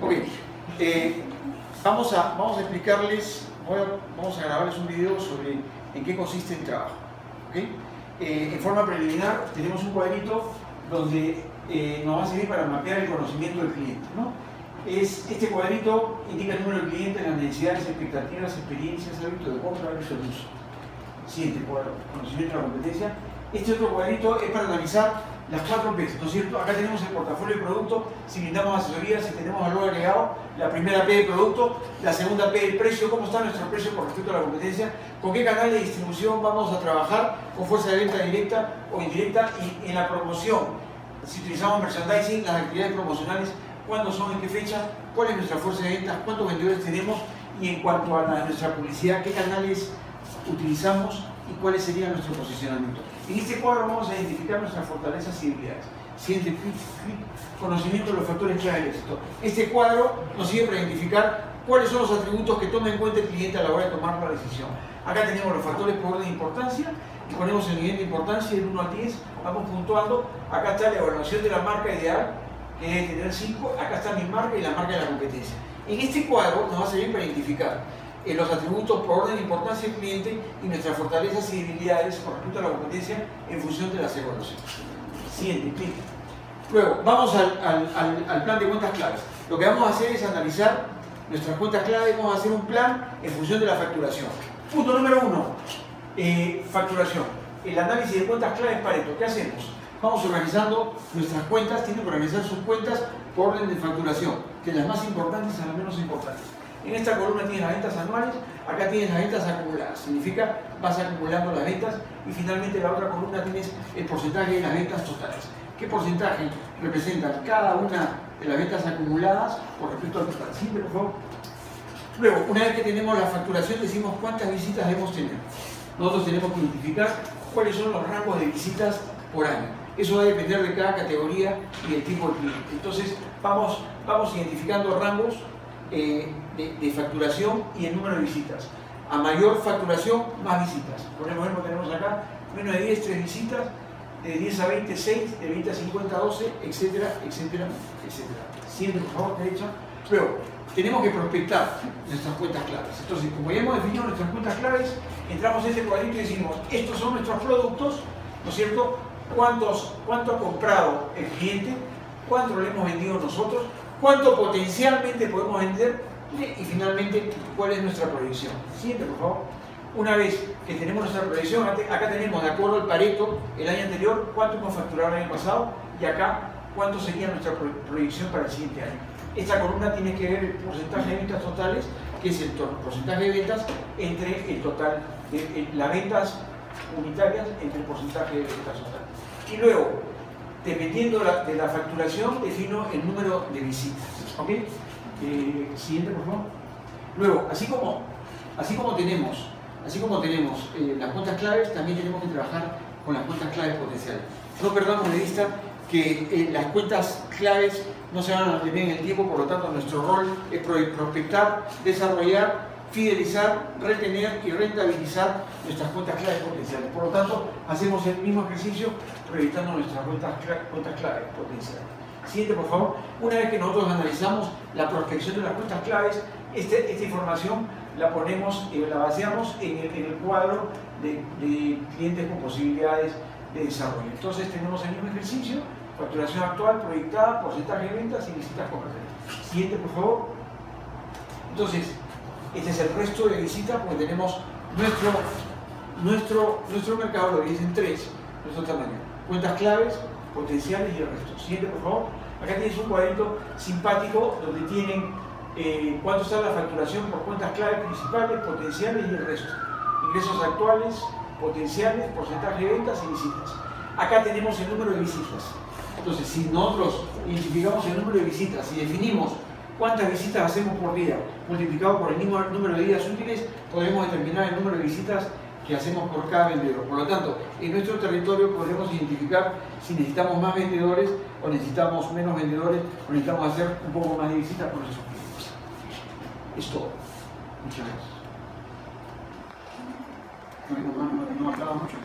Ok, vamos a explicarles, vamos a grabarles un video sobre en qué consiste el trabajo. ¿Okay? En forma preliminar tenemos un cuadrito donde nos va a servir para mapear el conocimiento del cliente, ¿no? Este cuadrito indica el número del cliente, las necesidades, expectativas, experiencias, hábitos de compra, hábitos de uso. Siguiente cuadro, conocimiento de la competencia. Este otro cuadrito es para analizar las 4 P, ¿no es cierto? Acá tenemos el portafolio de producto, si brindamos asesoría, si tenemos valor agregado, la primera P del producto, la segunda P del precio, cómo está nuestro precio con respecto a la competencia, con qué canal de distribución vamos a trabajar, con fuerza de venta directa o indirecta, y en la promoción, si utilizamos merchandising, las actividades promocionales, cuándo son, en qué fecha, cuál es nuestra fuerza de ventas, cuántos vendedores tenemos, y en cuanto a nuestra publicidad, qué canales utilizamos y cuál sería nuestro posicionamiento. En este cuadro vamos a identificar nuestras fortalezas y debilidades. Siguiente clic, conocimiento de los factores clave del éxito. Este cuadro nos sirve para identificar cuáles son los atributos que toma en cuenta el cliente a la hora de tomar la decisión. Acá tenemos los factores por orden de importancia y ponemos el nivel de importancia del 1 al 10, vamos puntuando. Acá está la evaluación de la marca ideal, que debe tener 5. Acá está mi marca y la marca de la competencia. En este cuadro nos va a servir para identificar los atributos por orden de importancia del cliente y nuestras fortalezas y debilidades con respecto a la competencia en función de las evaluaciones. Siguiente, clic. Luego, vamos al plan de cuentas claves. Lo que vamos a hacer es analizar nuestras cuentas claves, vamos a hacer un plan en función de la facturación. Punto número 1, facturación. El análisis de cuentas claves Pareto. ¿Qué hacemos? Vamos organizando nuestras cuentas, tienen que organizar sus cuentas por orden de facturación, de las más importantes a las menos importantes. En esta columna tienes las ventas anuales, acá tienes las ventas acumuladas, significa vas acumulando las ventas, y finalmente en la otra columna tienes el porcentaje de las ventas totales. ¿Qué porcentaje representan cada una de las ventas acumuladas con respecto al total? Simple, por favor. Luego, una vez que tenemos la facturación, decimos cuántas visitas debemos tener. Nosotros tenemos que identificar cuáles son los rangos de visitas por año. Eso va a depender de cada categoría y del tipo de cliente. Entonces, vamos identificando rangos de facturación y el número de visitas. A mayor facturación, más visitas. Por ejemplo, tenemos acá menos de 10, 3 visitas, de 10 a 20, 6, de 20 a 50, 12, etcétera, etcétera, etcétera. Siguiente, por favor, derecha. Luego, tenemos que prospectar nuestras cuentas claves. Entonces, como ya hemos definido nuestras cuentas claves, entramos en este cuadrito y decimos, estos son nuestros productos, ¿no es cierto? ¿Cuánto ha comprado el cliente? ¿Cuánto le hemos vendido nosotros? ¿Cuánto potencialmente podemos vender? Y finalmente, ¿cuál es nuestra proyección? Siguiente, por favor. Una vez que tenemos nuestra proyección, acá tenemos, de acuerdo al Pareto, el año anterior, cuánto hemos facturado el año pasado, y acá, cuánto sería nuestra proyección para el siguiente año. Esta columna tiene que ver el porcentaje de ventas totales, que es el porcentaje de ventas entre el total, las ventas unitarias entre el porcentaje de ventas totales. Y luego, dependiendo de la facturación, defino el número de visitas. ¿Ok? Siguiente, por favor. Luego, así como tenemos las cuentas claves, también tenemos que trabajar con las cuentas claves potenciales. No perdamos de vista que las cuentas claves no se van a mantener en el tiempo, por lo tanto nuestro rol es prospectar, desarrollar, fidelizar, retener y rentabilizar nuestras cuentas claves potenciales. Por lo tanto, hacemos el mismo ejercicio proyectando nuestras cuentas claves potenciales. Siguiente, por favor. Una vez que nosotros analizamos la prospección de las cuentas claves, esta información la ponemos, la baseamos en el cuadro de clientes con posibilidades de desarrollo. Entonces tenemos el mismo ejercicio: facturación actual, proyectada, porcentaje de ventas y visitas convertidas. Siguiente, por favor. Entonces, este es el resto de visitas, porque tenemos nuestro mercado, lo dicen 3, nuestro tamaño: cuentas claves, potenciales y el resto. Siguiente, por favor. Acá tienes un cuadrito simpático donde tienen cuánto está la facturación por cuentas claves principales, potenciales y el resto. Ingresos actuales, potenciales, porcentaje de ventas y visitas. Acá tenemos el número de visitas. Entonces, si nosotros identificamos el número de visitas y definimos cuántas visitas hacemos por día, multiplicado por el mismo número de días útiles, podremos determinar el número de visitas que hacemos por cada vendedor. Por lo tanto, en nuestro territorio podremos identificar si necesitamos más vendedores o necesitamos menos vendedores, o necesitamos hacer un poco más de visitas por nuestros clientes. Es todo. Muchas gracias. No acaba mucho.